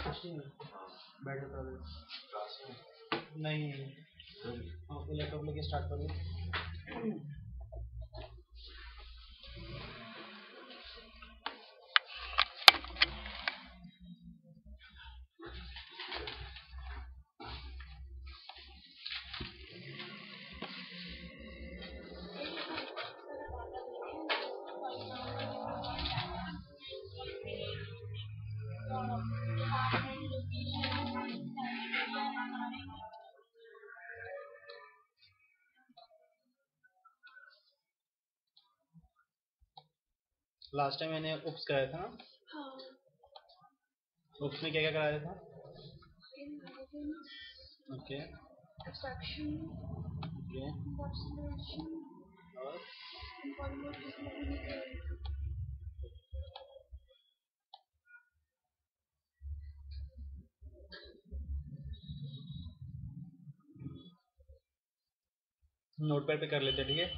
बैठ नहीं लैपटॉप लेके स्टार्ट करो। लास्ट टाइम मैंने उप्स कराया था ना। हाँ। उप्स में क्या क्या कराया था? ओके एब्स्ट्रैक्शन, ओके एनकैप्सुलेशन और नोटपैड पे कर लेते हैं, ठीक है।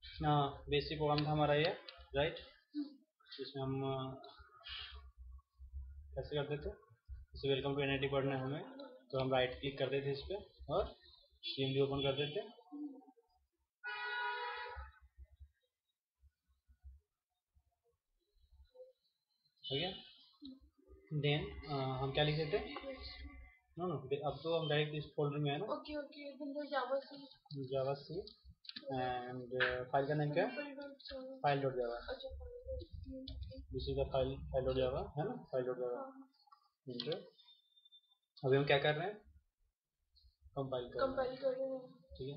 हाँ, बेसिक प्रोग्राम था हमारा ये, राइट। इसमें हम कैसे करते थे? जैसे वेलकम टू एनआईटी पढ़ना है हमें, तो हम राइट क्लिक करते थे इस पर और सीएमडी ओपन करते थे। हो गया। देन हम क्या लिखते थे? नो अब तो हम डायरेक्ट इस फोल्डर में है ना। Okay okay, Windows Java C and file का नाम क्या है? File dot Java. This is the file dot Java, है ना, फाइल डॉट जावा। इंटर। अभी हम क्या कर रहे हैं? कंपाइल कर रहे हैं, ठीक है।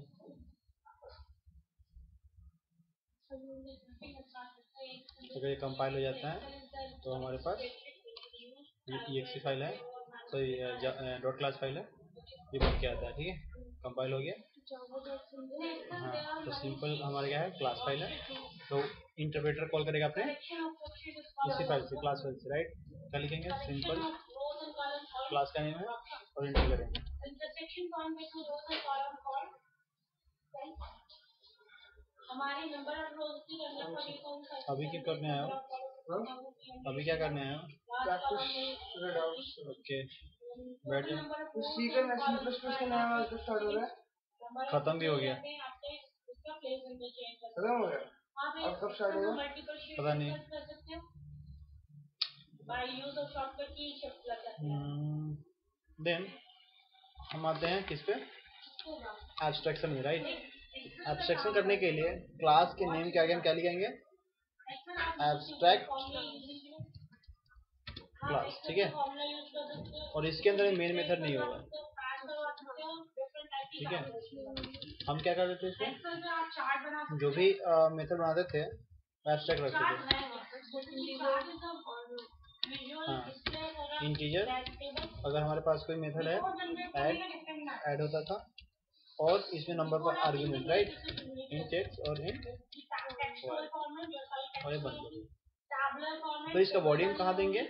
अगर ये कंपाइल हो जाता है तो हमारे पास ये एक्सी फाइल है, तो ये डॉट क्लास फाइल है, ये बन के आता है, ठीक है। कंपाइल हो गया। हाँ, तो सिंपल हमारा क्या है? क्लास फाइल है, तो इंटरप्रेटर कॉल करेगा अपने इसी फाइल से, क्लास फाइल से, राइट। क्या लिखेंगे? सिंपल क्लास का नेम है और इंटर करेंगे। अभी क्या करने आए हो? अभी क्या करने आए हो? ओके, बैठ जाओ। खत्म भी हो गया। खत्म हो गया। अब कब स्टार्ट होगा? पता नहीं। देन हम आते हैं किस पे? एब्स्ट्रैक्शन में, राइट। एब्स्ट्रैक्शन करने के लिए क्लास के नेम के आगे हम क्या लिखेंगे? एब्स्ट्रैक्ट क्लास, ठीक है। और इसके अंदर मेन मेथड नहीं होगा, ठीक है। हम क्या करते थे इसमें? जो भी मेथड बनाते थे एब्स्ट्रैक्ट रखते थे। हाँ, इंटीजर, अगर हमारे पास कोई मेथड है ऐड होता था, और इसमें नंबर पर आर्गुमेंट, राइट, इंट एक्स और इंट वाई, और ये बंद। तो इसका बॉडी हम कहाँ देंगे?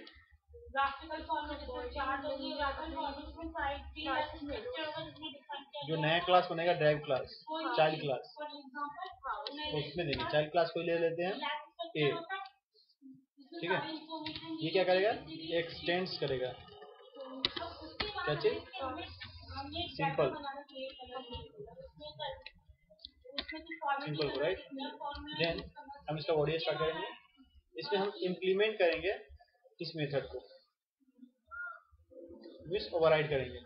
जो नया क्लास बनेगा ड्राइव क्लास, चाइल्ड क्लास, उसमें देंगे। चाइल्ड क्लास को ले लेते हैं ए, ठीक है। ये क्या करेगा? एक्सटेंड्स करेगा। क्या चीज? सिंपल को, राइट। देन हम इसका बॉडी स्टार्ट करेंगे। इसमें हम इम्प्लीमेंट करेंगे इस मेथड को, मींस ओवरराइड करेंगे।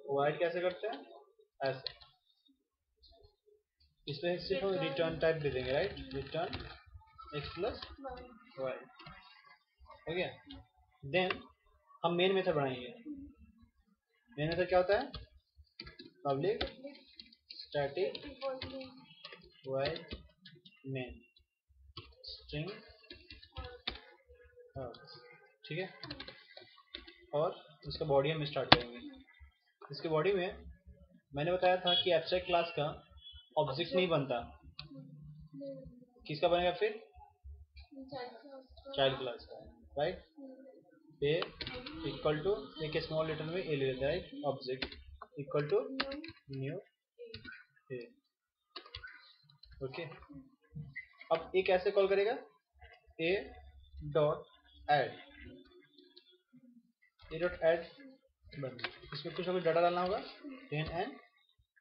ओवरराइड कैसे करते हैं? ऐसे। इसमें सिर्फ हम रिटर्न टाइप दे देंगे, right, return x plus y, हो गया। देन हम मेन मेथड बनाएंगे। मेन मेथड क्या होता है? Public static void main string, ठीक है। और इसका बॉडी हम स्टार्ट करेंगे। इसके बॉडी में मैंने बताया था कि एब्स्ट्रैक्ट क्लास का ऑब्जेक्ट नहीं बनता। किसका बनेगा फिर? चाइल्ड क्लास का, राइट। ए इक्वल टू, एक स्मॉल लेटर में ए ले लेते हैं, right. Object equal to new A, okay. अब ए कैसे कॉल करेगा? A dot add, a dot add bun, इसमें कुछ ना कुछ डाटा डालना होगा, 10 and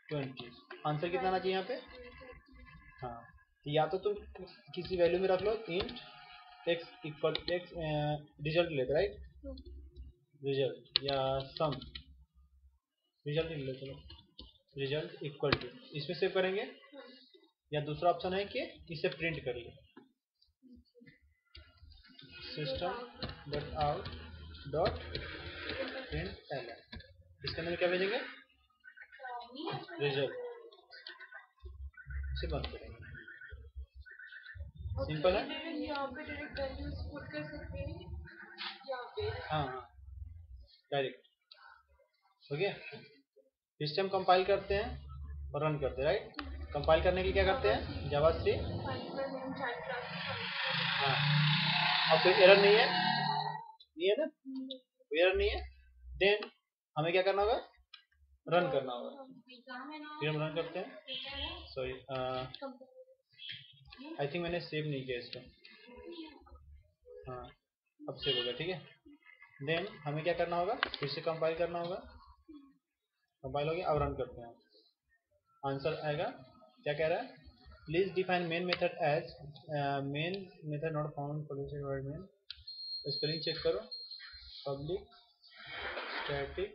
20। आंसर कितना आना चाहिए यहाँ पे? हाँ, तो या तो तुम किसी वैल्यू में रख लो, int x equal x, result लेते, राइट, रिजल्ट या सम, रिजल्ट ले लो, चलो रिजल्ट इक्वल टू, इसमें सेव करेंगे। या दूसरा ऑप्शन है कि इसे प्रिंट करिए, system dot out dot print L, इसके अंदर क्या भेजेंगे? रिजल्ट, इसे बंद करेंगे। सिंपल है। यहाँ पे डायरेक्ट वैल्यूज पुट कर सकते हैं यहाँ पे। हाँ हाँ, डायरेक्ट, ओके। फिर हम कंपाइल करते हैं और रन करते हैं, राइट। कंपाइल करने के क्या करते हैं? जावास्क्रिप्ट, हाँ। अब कोई एरर नहीं है, नहीं है ना, कोई एरर नहीं है। देन हमें क्या करना होगा? रन करना होगा। फिर हम रन करते हैं, सॉरी आई थिंक मैंने सेव नहीं किया इसको, हाँ अब सेव हो गया, ठीक है। देन हमें क्या करना होगा? फिर से कंपाइल करना होगा, कंपाइल हो गया। अब रन करते हैं, आंसर आएगा। क्या कह रहा है? Please define main method as, main method not found public word main, spelling check करो, public static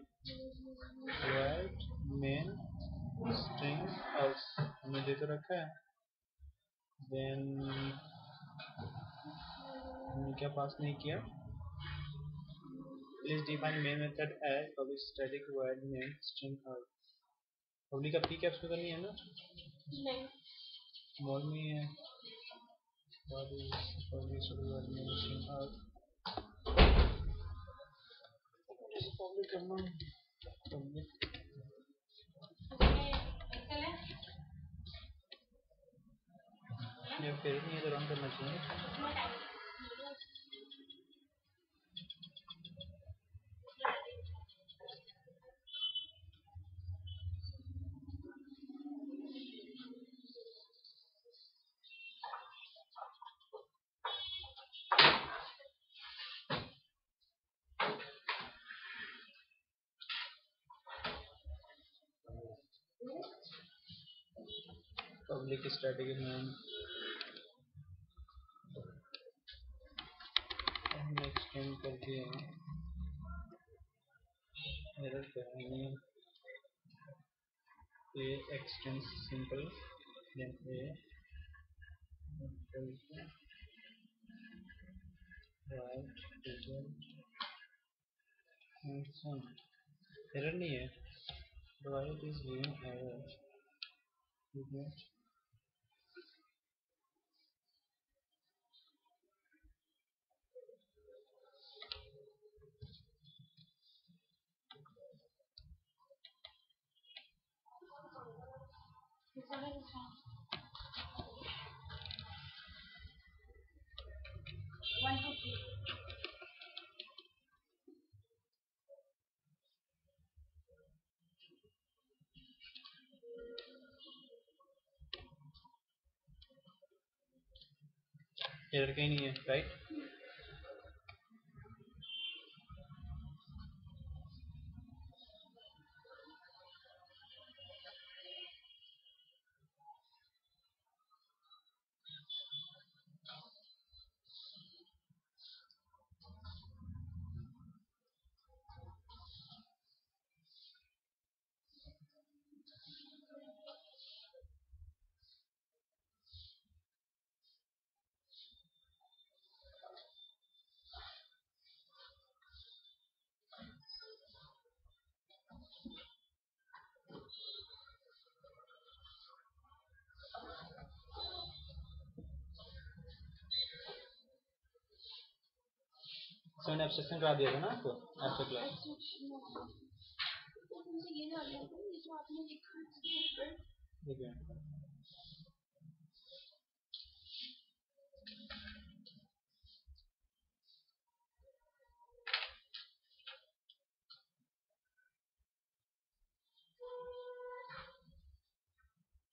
void main string else, हमने दे तो रखा है। देन हमने क्या पास नहीं किया? Please define main method as public static void main string else, public का पी कैप्स में करनी है ना? नहीं, स्मॉल में है, public static void main string else, public करना है, पब्लिक ये फिर नहीं है तो रन करना चाहिए। पब्लिक स्टैटिक में एक्सटेंड कर दिया, एरर करेंगे, a extend simple, then a write result and sum, error नहीं है, write is giving error, error कहीं नहीं है, राइट। मैंने एब्स्ट्रैक्शन करा दिया था ना आपको, एब्स्ट्रैक्ट क्लास, मुझे ये डालना था, ये जो आपने लिखा है देखिए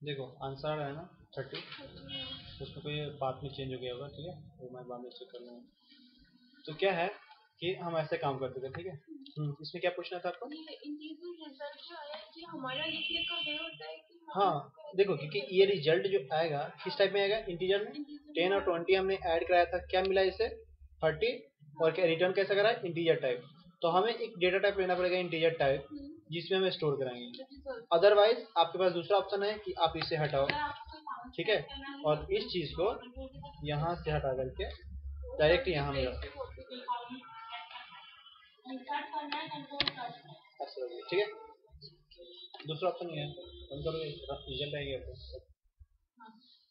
देखो आंसर है ना 30, उसमें कोई बात में चेंज हो गया होगा, ठीक है, वो मैं बाद में चेक कर लूँगा। तो क्या है कि हम ऐसे काम करते थे, ठीक है। इसमें क्या पूछना था आपको? ये इंटीजर रिजल्ट जो आया कि हमारा लिखने का वे होता है कि हाँ देखो, क्योंकि ये रिजल्ट जो आएगा किस टाइप में आएगा, इंटीजर में। 10 और 20 हमने ऐड कराया था, क्या मिला इसे 30, और क्या रिटर्न कैसा करा, इंटीजर टाइप। तो हमें एक डेटा टाइप लेना पड़ेगा इंटीजर टाइप, जिसमें हम स्टोर कराएंगे। अदरवाइज आपके पास दूसरा ऑप्शन है कि आप इसे हटाओ, ठीक है, और इस चीज को यहाँ से हटा करके डायरेक्ट यहाँ में रखो, ठीक है। दूसरा ऑप्शन ये है, हम करोगे रिजल्ट आएंगे आपको,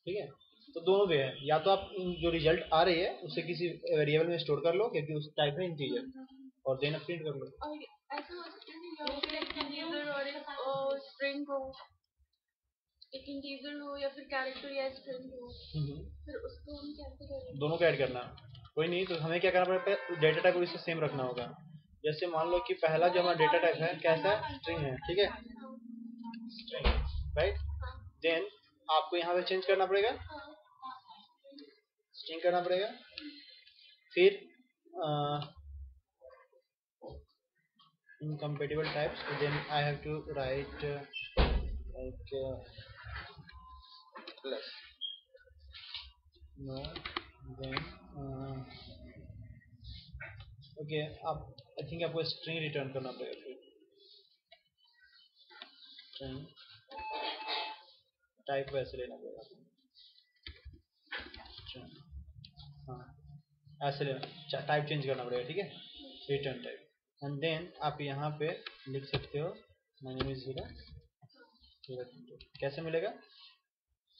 ठीक है। तो दोनों वे है, या तो आप जो रिजल्ट आ रही है उसे किसी वेरिएबल में स्टोर कर लो क्योंकि उस टाइप में इंटीजर, और देन प्रिंट कर लो। और ऐसा हो सकता है कि यहाँ पे एक इंटीजर और एक स्ट्रिंग हो, एक इंटीजर हो या फिर कैरेक्टर या स्ट्रिंग हो, फिर उसको हम कैसे करेंगे? दोनों को ऐड करना, कोई नहीं। तो हमें क्या करना पड़ता है, डेटा टाइप इसे सेम रखना होगा। जैसे मान लो कि पहला जो हमारा डेटा टाइप है कैसा है, स्ट्रिंग है, ठीक है, स्ट्रिंग, राइट। देन आपको यहाँ पे चेंज करना पड़ेगा, स्ट्रिंग करना पड़ेगा, फिर incompatible types, then I have to write like plus no, then okay, आप I think आपको string रिटर्न करना पड़ेगा, फिर string टाइप वैसे लेना पड़ेगा, हाँ ऐसे लेना, टाइप चेंज करना पड़ेगा, ठीक है, रिटर्न टाइप। एंड देन आप यहाँ पे लिख सकते हो माय नेम इज हीरा, कैसे मिलेगा,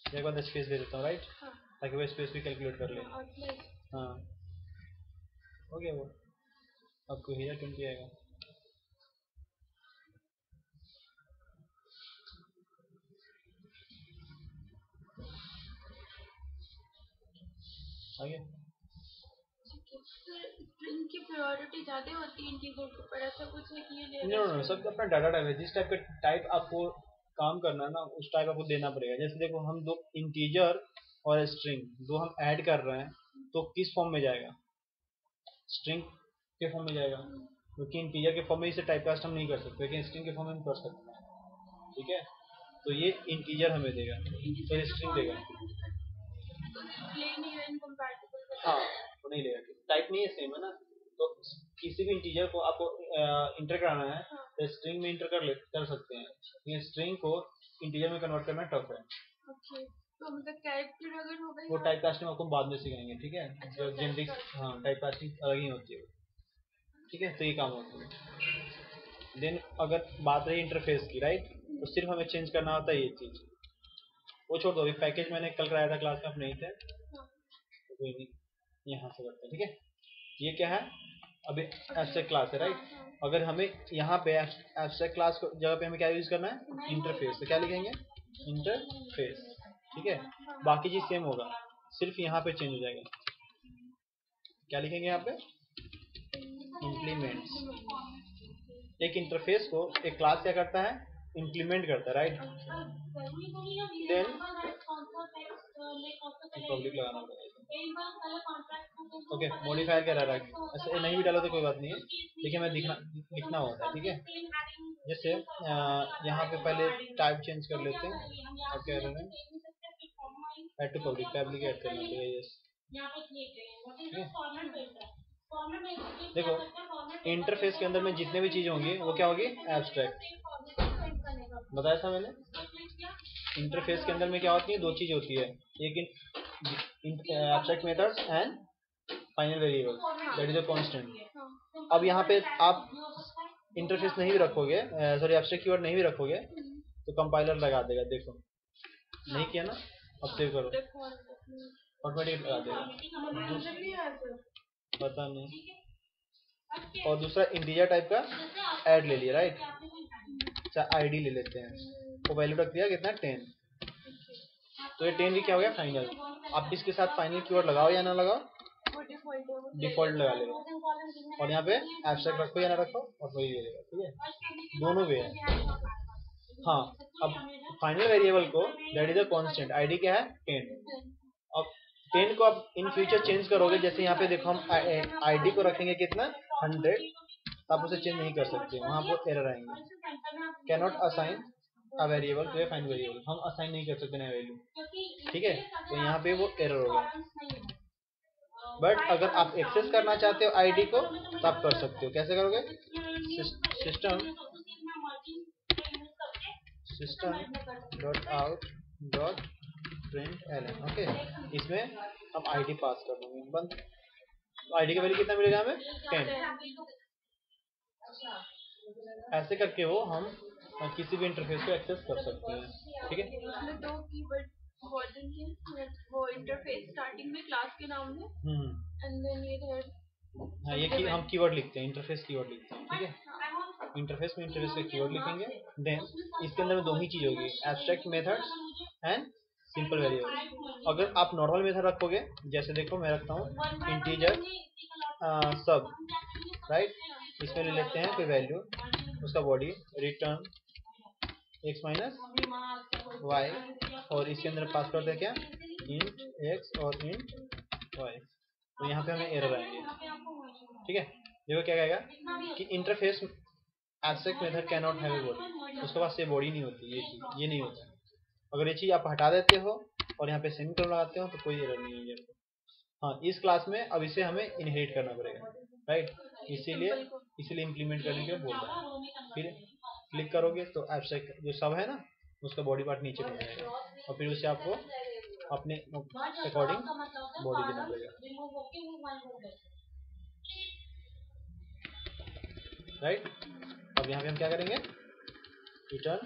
एक बार स्पेस दे देता हूँ, राइट, ताकि वो स्पेस भी कैलकुलेट कर ले। हाँ हो गया, वो आपको हीरा 20 आएगा। आगे स्ट्रिंग की प्रायोरिटी ज्यादा होती है इंटीजर के ऊपर, ऐसा कुछ है कि ये नो सब अपना डाटा टाइप है, जिस टाइप का टाइप आपको काम करना है ना उस टाइप आपको देना पड़ेगा। जैसे देखो हम दो इंटीजर और स्ट्रिंग दो हम ऐड कर रहे हैं, तो किस फॉर्म में जाएगा, स्ट्रिंग के फॉर्म में जाएगा, क्योंकि इंटीजर के फॉर्म में इसे टाइप कास्ट हम नहीं कर सकते, लेकिन स्ट्रिंग के फॉर्म में हम कर सकते हैं, ठीक है। तो ये इंटीजर हमें देगा, तो स्ट्रिंग देगा, हाँ वो नहीं लेगा, टाइप नहीं है, सेम है ना। तो किसी भी इंटीजर को आपको इंटर कराना है तो स्ट्रिंग में इंटर कर सकते हैं, लेकिन स्ट्रिंग को इंटीजर में कन्वर्ट करना टफ है। तो मतलब कैरेक्टर अगर हो गई वो टाइप कास्टिंग आपको बाद में सिखाएंगे, ठीक है, जो जेनेरिक, हाँ टाइप कास्टिंग अलग ही होती है, ठीक है। तो ये काम होता है। देन अगर बात रही इंटरफेस की, राइट, तो सिर्फ हमें चेंज करना होता है ये चीज, वो छोड़ दो, अभी पैकेज मैंने कल कराया था क्लास में, आप नहीं थे तो कोई नहीं, यहाँ से करते हैं, ठीक है। ये क्या है, अभी एब्स्ट्रैक्ट क्लास है, राइट। अगर हमें यहाँ पे एब्स्ट्रैक्ट क्लास को जगह पे हमें क्या यूज करना है, इंटरफेस, तो क्या लिखेंगे, इंटरफेस, ठीक है। बाकी चीज सेम होगा, सिर्फ यहाँ पे चेंज हो जाएगा, क्या लिखेंगे यहाँ पे, इम्प्लीमेंट्स। एक इंटरफेस को एक क्लास क्या करता है, इम्प्लीमेंट करता है, राइट। देन पब्लिक लगाना पड़ेगा, ओके। मॉडिफायर क्या रहा है, ऐसे नहीं भी डालो तो कोई बात नहीं है, देखिए मैं लिखना होता है, ठीक है। जैसे यहाँ पे पहले टाइप चेंज कर लेते हैं, अब क्या रहे हैं, add to public, public add करना पड़ेगा, यस, देखो इंटरफेस के अंदर में जितने भी चीजें होंगी वो क्या होगी, एब्स्ट्रैक्ट, बताया था मैंने। इंटरफेस के अंदर में क्या होती है, दो चीज होती है, एक abstract methods and final variable, that is a constant. अब यहाँ पे आप इंटरफेस नहीं भी रखोगे, सॉरी एब्स्ट्रैक्ट कीवर्ड नहीं भी रखोगे तो कंपाइलर लगा देगा, देखो नहीं किया ना, अब सेव करो, ऑटोमेटिक लगा देगा, पता नहीं। और दूसरा इंटीजर टाइप का ऐड ले लिया, राइट, अच्छा आईडी ले लेते हैं, तो वैल्यू रख दिया कितना 10, तो ये 10 भी क्या हो गया, फाइनल। आप इसके साथ फाइनल कीवर्ड लगाओ या ना लगाओ, डिफॉल्ट लगा लेगा, और यहाँ पे एब्स्ट्रैक्ट रखो या ना रखो और वही ले लेगा, ठीक है। दोनों वे है, हाँ, अब फाइनल वेरिएबल को that is a constant, ID क्या है 10। अब 10 को आप इन फ्यूचर चेंज करोगे, जैसे यहाँ पे देखो हम आईडी को रखेंगे कितना 100, आप उसे चेंज नहीं कर सकते, वहाँ पर एरर आएंगे। Can not assign a variable to a final variable, हम असाइन नहीं कर सकते नया वैल्यू, ठीक है, तो यहाँ पे वो एरर होगा। बट अगर आप एक्सेस करना चाहते हो आईडी को तो आप कर सकते हो। कैसे करोगे? system.out.println, ओके, इसमें हम आईडी पास कर देंगे, बंद। आईडी का वैल्यू कितना मिलेगा हमें 10। ऐसे करके वो हम किसी भी इंटरफेस को एक्सेस कर सकते हैं, ठीक है। दो कीवर्ड वर्जन के वो इंटरफेस स्टार्टिंग में क्लास के नाम में एंड देन ये हाँ, ये कि हम कीवर्ड लिखते हैं, इंटरफेस कीवर्ड लिखते हैं, ठीक है। इंटरफेस में इंटरफेस का कीवर्ड लिखेंगे, देन इसके अंदर में दो ही चीज होगी, abstract methods and simple variable. अगर आप नॉर्मल मेथड रखोगे, जैसे देखो मैं रखता हूँ इंटीजर सब, राइट, इसमें ले लेते हैं कोई वैल्यू, उसका body return x minus y, और इसके अंदर पास करते हैं क्या इंट x और इंट y, तो यहाँ पे हमें एरर आएंगे, ठीक है। देखो क्या कहेगा कि interface abstract method can not have a body, उसके पास ये बॉडी नहीं होती, ये चीज ये नहीं होता है। अगर ये चीज आप हटा देते हो और यहाँ पे सेमीकोलन लगाते हो तो कोई एरर नहीं है। हाँ, इस क्लास में अब इसे हमें इनहेरिट करना पड़ेगा, राइट, इसीलिए इम्प्लीमेंट करने के लिए बोल रहा है। फिर क्लिक करोगे तो एब्स्ट्रैक्ट जो सब है ना उसका बॉडी पार्ट नीचे बन जाएगा, और फिर उसे आपको अपने अकॉर्डिंग बॉडी देना पड़ेगा, राइट। अब यहाँ पे हम क्या करेंगे, return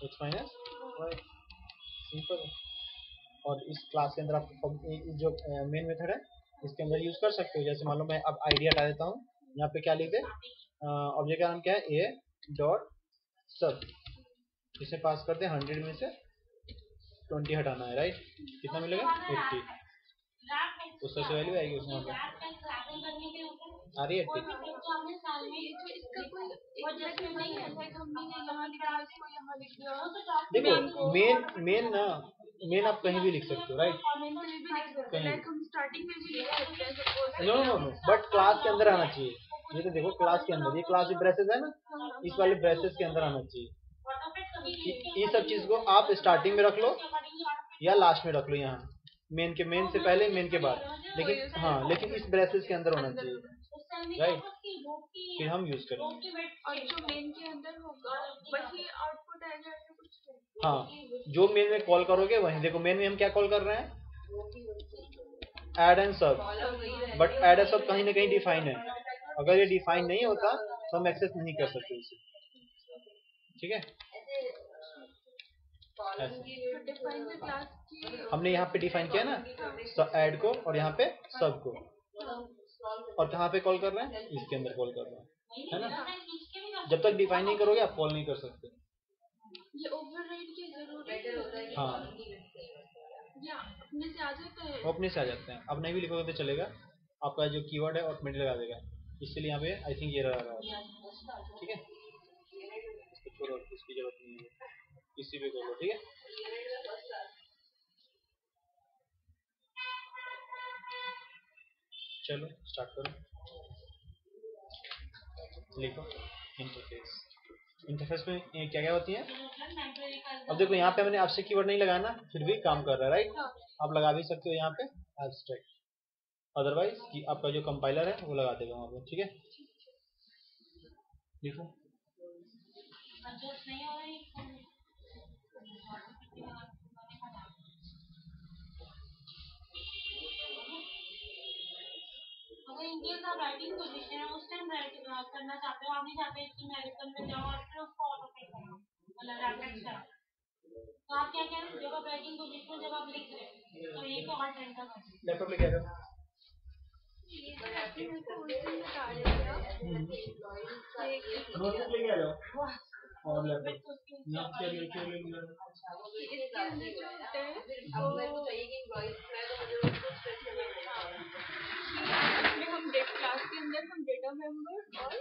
x minus y, simple. और इस क्लास के अंदर आप जो मेन मेथड है इसके अंदर यूज कर सकते हो। जैसे मान लो मैं अब आईडी हटा देता हूँ, यहाँ पे क्या लिख दे, ऑब्जेक्ट का नाम क्या है ए डॉट सब, इसे पास करते हैं 100 में से 20 हटाना है, राइट, कितना मिलेगा 80, तो सबसे वैल्यू आएगी उसमें आ रही है 80। देखो मेन आप कहीं भी लिख सकते हो, राइट, कहीं नो, बट क्लास के अंदर आना चाहिए। ये तो देखो क्लास के अंदर, ये क्लास भी ब्रेसेस है ना, इस वाले ब्रेसेस के अंदर आना चाहिए। ये सब चीज को आप स्टार्टिंग में रख लो या लास्ट में रख लो, यहाँ मेन से पहले मेन के बाद, लेकिन हाँ, लेकिन इस ब्रेसेस के अंदर होना चाहिए, राइट, फिर हम यूज करेंगे। और जो मेन के अंदर होगा वही आउटपुट आएगा, हाँ, जो मेन में कॉल करोगे वही। देखो मेन में हम क्या कॉल कर रहे हैं, ऐड एंड सब, बट ऐड एंड सब कहीं ना कहीं डिफाइन है, अगर ये डिफाइन नहीं होता तो हम एक्सेस नहीं कर सकते इसे, ठीक है। हमने यहाँ पे डिफाइन किया ना ऐड को, और यहाँ पे सब को, और कहाँ पे कॉल कर रहे हैं, इसके अंदर कॉल कर रहे हैं, है ना। जब तक डिफाइन नहीं करोगे आप कॉल नहीं कर सकते। ये ओवरराइड की जरूरत है, हाँ, या अपने से आ जाता है, वो अपने से आ जाते हैं। अब नहीं भी लिखोगे तो चलेगा, आपका जो कीवर्ड है ऑटोमेटिक लगा देगा, इसलिए यहाँ पे आई थिंक एरर आ रहा है, ठीक है। इसको छोड़ो, इसकी जरूरत नहीं है, इसी पे करो, ठीक है। चलो स्टार्ट करो, लिखो इंटरफेस में क्या क्या होती है। अब देखो यहाँ पे मैंने एब्स्ट्रैक्ट कीवर्ड नहीं लगाना, फिर भी काम कर रहा है, राइट। आप लगा भी सकते हो यहाँ पे एब्स्ट्रैक्ट, अदरवाइज कि आपका जो कंपाइलर है वो लगा देगा वहाँ पे, ठीक है। लिखो अगर इंडियन आप राइटिंग पोजीशन है उस टाइम करना चाहते हो, आप नहीं चाहते कि मैं रिटर्न में जाऊँ और फिर उसको ऑटो पे करूँ, मतलब रैपिड करा, तो आप क्या करें, जब आप राइटिंग पोजीशन जब आप लिख रहे हैं तो ये को ऑल्ट एंटर कर लैपटॉप लेके आ जाओ, नोटबुक लेके आ जाओ और लैपटॉप यहाँ क्या लिखे हुए हैं। इसके अंदर जो होता है हम क्लास के अंदर हम डेटा मेंबर और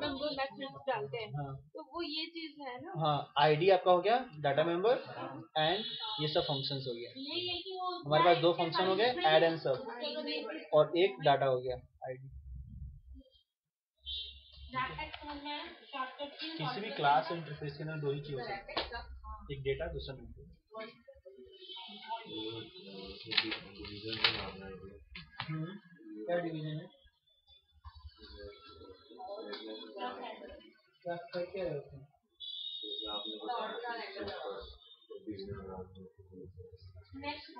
मेंबर मेथड्स डालते हैं, तो वो ये चीज है ना। हाँ, आईडी आपका हो गया डाटा मेंबर एंड ये सब फंक्शंस हो गया। यही है कि वो हमारे पास दो फंक्शन हो गए, ऐड एंड सब, और एक डाटा हो गया आईडी। किसी भी क्लास इंटरफेस के अंदर दो ही चीज हो सकती है, एक डेटा दूसरा मेथड। क्या डिवीजन है? क्या क्या है उसमें? नेक्स्ट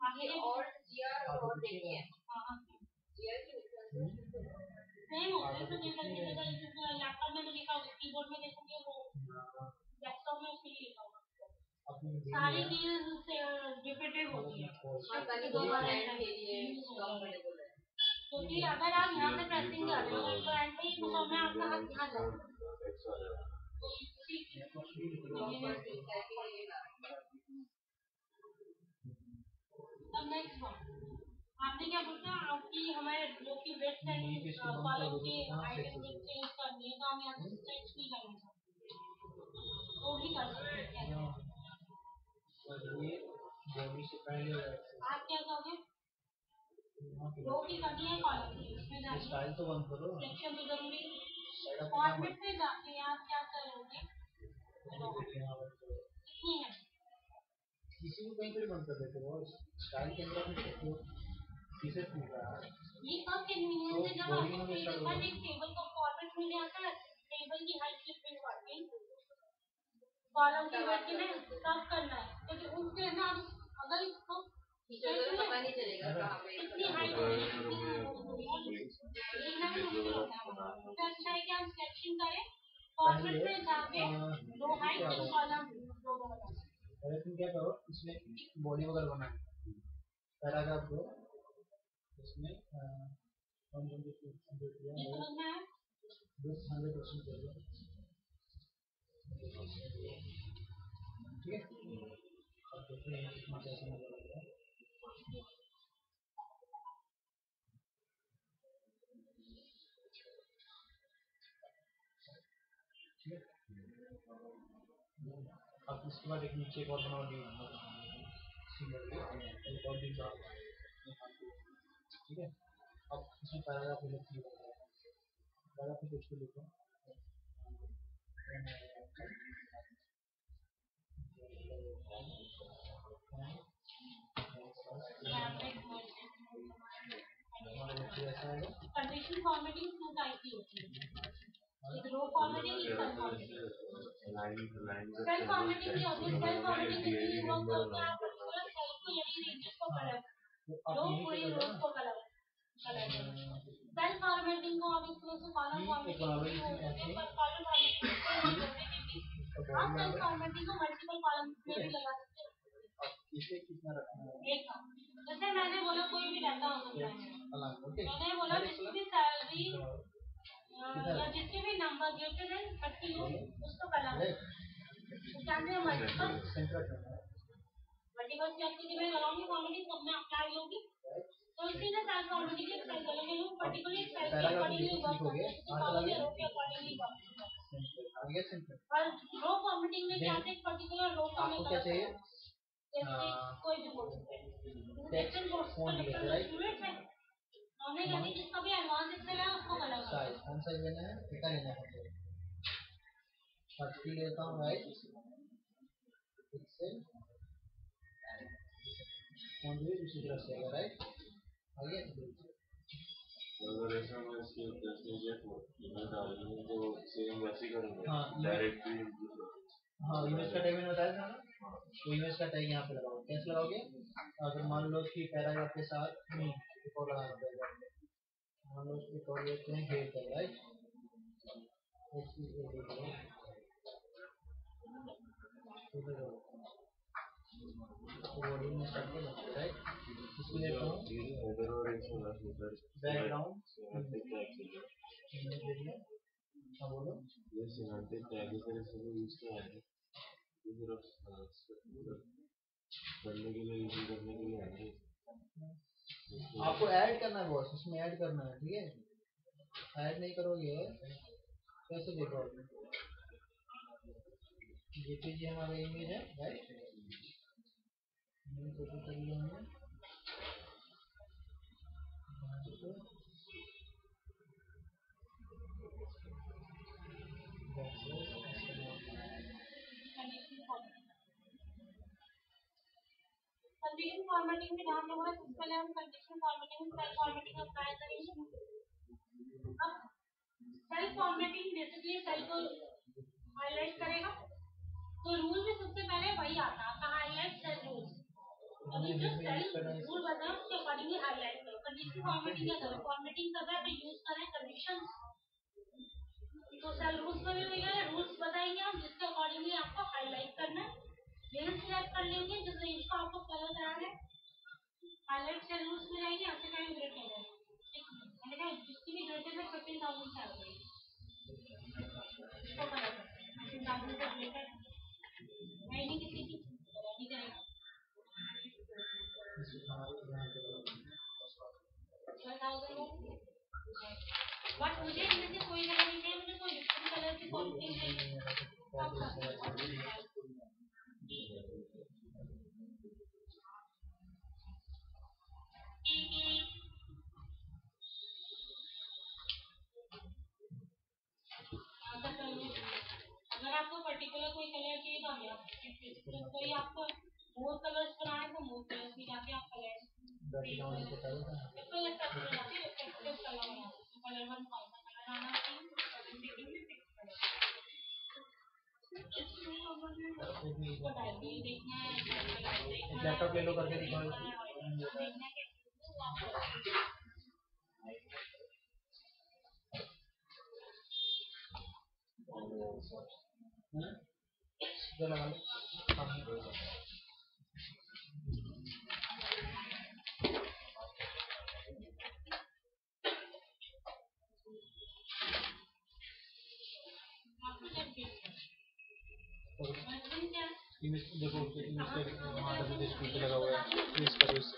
आगे और जीआर और देखिए सेम होता है। तो जैसा कि लैपटॉप में तो लिखा होगा, कीबोर्ड में देखोगे वो डेस्कटॉप में उसके लिए लिखा होगा। सारी चीज रिपीटेड होती है, दो बार क्योंकि अगर आप यहाँ से प्रेसिंग कर रहे हो तो एंड पे ही कुछ में आपका हाथ यहाँ जाएगा। अब नेक्स्ट वन आपने क्या पूछा आपकी हमारे जो कि वेट सेटिंग कॉलम की आइटम चेंज करनी है, तो हम यहाँ से चेंज नहीं करना चाहते तो भी कर सकते हैं। आप क्या कहोगे? रो की करनी है कॉलम की, इसमें स्टाइल तो बंद करो, सेक्शन तो जरूरी है। फॉर्मेट पे जाके आप क्या करोगे? कितनी है किसी को कहीं पर बंद कर देते हो, स्टाइल के अंदर में चीजें पूछ रहा है। ये कब कन्वीनियंस है जब आपको कोई एक टेबल का फॉर्मेट मिल जाता है, टेबल की हाइट शिफ्टिंग करके कॉलम की वेट के लिए तब करना है, क्योंकि उसके ना अगर इसको पता नहीं चलेगा कहाँ पे कितनी हाइट हो रही है, देखना भी मुश्किल होता है। तो अच्छा है कि हम सिलेक्शन करें फॉर्मेट पे जाके दो हाइट तीन कॉलम दो कॉलम। अरे तुम क्या करो, इसमें बॉडी वगैरह बनाए, पैराग्राफ दो, इसमें ये समझना है 100% करिए, ठीक है। अब देखते हैं कितना पैसा मिलेगा। अब इसके बाद एक नीचे एक और बनाओ, ठीक है। अब इसमें पैराग्राफ लिखो, पैराग्राफ कुछ भी लिखो, कंडीशन फॉर्मेटिंग टू टाइप की होती है, एक रो फॉर्मेटिंग एक सेल फॉर्मेटिंग। सेल फॉर्मेटिंग क्या होती है? सेल फॉर्मेटिंग के लिए वो होता है आप पर्टिकुलर सेल को यानी रेंजेस को कलर रो पूरी रोज को कलर सेल फॉर्मेटिंग को आप इसमें से कॉलम फॉर्मेटिंग पर कॉलम फॉर्मेटिंग आप सेल फॉर्मेटिंग को मल्टीपल कॉलम में भी लगा सकते हो। इसे कितना रखना है? एक जैसे मैंने बोला कोई भी डाटा हो सकता है, मैंने बोला जिसकी भी सैलरी या जिसके भी नंबर ग्रेटर देन 30 हो उसको कलम मल्टीपल स्टेप की मैं लगाऊंगी फॉर्मेटिंग सब में अप्लाई होगी, तो इसीलिए सेल फॉर्मेटिंग के सेल करेंगे लोग पर्टिकुलर सेल के अकॉर्डिंगली वर्क करते हैं, कॉलम या रो के अकॉर्डिंगली वर्क। और रो फॉर्मेटिंग में क्या है, पर्टिकुलर रो को मैं कलर चाहिए जैसे कोई भी बोल सकते हैं सेक्शन डिफरेंट है, हमने कहते जिसका भी एडवांस एक्सेल है उसको कलर साइज कौन सा लेना है, कितना लेना है? 30 लेता हूँ राइट, एक्सेल कौन भी दूसरी तरफ से राइट आगे। अगर ऐसा मैं इसके 10 ईमेल डालूंगा तो सेम वैसे ही करूंगा। हाँ डायरेक्टली हाँ इमेज का टैग मैंने बताया था ना, तो इमेज का टैग यहाँ पे लगाओ, कैसे लगाओगे? अगर मान लो कि पैराग्राफ के साथ एक और लगाना पड़ेगा, मान लो एक और लेते हैं हेड टैग राइट, बॉडी में स्टार्ट कर राइट, इसको लेता हूँ बैकग्राउंड हाँ बोलो ये सिमेंटिक टैग से यूज किया है करने के लिए यूज करने के लिए है, आपको ऐड करना है बॉस, इसमें ऐड करना है, ठीक है। ऐड नहीं करोगे कैसे देखोगे? ये हमारा इमेज है राइट, कॉपी कर लिया हमने। कंडीशन फॉर्मेटिंग में ध्यान देना, सबसे पहले हम condition formatting cell formatting apply करेंगे। अब सेल फॉर्मेटिंग बेसिकली सेल को हाईलाइट करेगा, तो रूल में सबसे पहले वही आता है, हाईलाइट सेल रूल्स। अभी जो सेल रूल बताया उसके अकॉर्डिंगली हाईलाइट करो। कंडीशन फॉर्मेटिंग क्या करो, फॉर्मेटिंग कर रहा है तो यूज करें कंडीशन, तो सेल रूल्स में भी वही है, रूल्स बताएंगे हम जिसके अकॉर्डिंगली आपको हाईलाइट करना है। लेयर सिलेक्ट कर लेंगे जिस रेंज का आपको कलर कराना है, हाईलाइट सेल रूल्स में जाएंगे, आपसे कहीं ग्रेड हो जाएगा। मैंने कहा जिसकी भी ग्रेडेड है 15,000 से आ गई, इसको कलर 15,000 से ग्रेडेड नहीं किसी की नहीं करेगा 12,000 हो। बट मुझे इनमें से कोई कलर नहीं चाहिए, मुझे कोई डिफरेंट कलर की फॉर्मेटिंग चाहिए। अगर आपको पर्टिकुलर कोई कलर चाहिए तो कोई आपको मोर कलर्स बनाए तो मोर कलर्स भी जाके आप कलर लैपटॉप ले लो करके दिखाओ। लगा लो देखो लगा हुआ है, यूज करो इससे।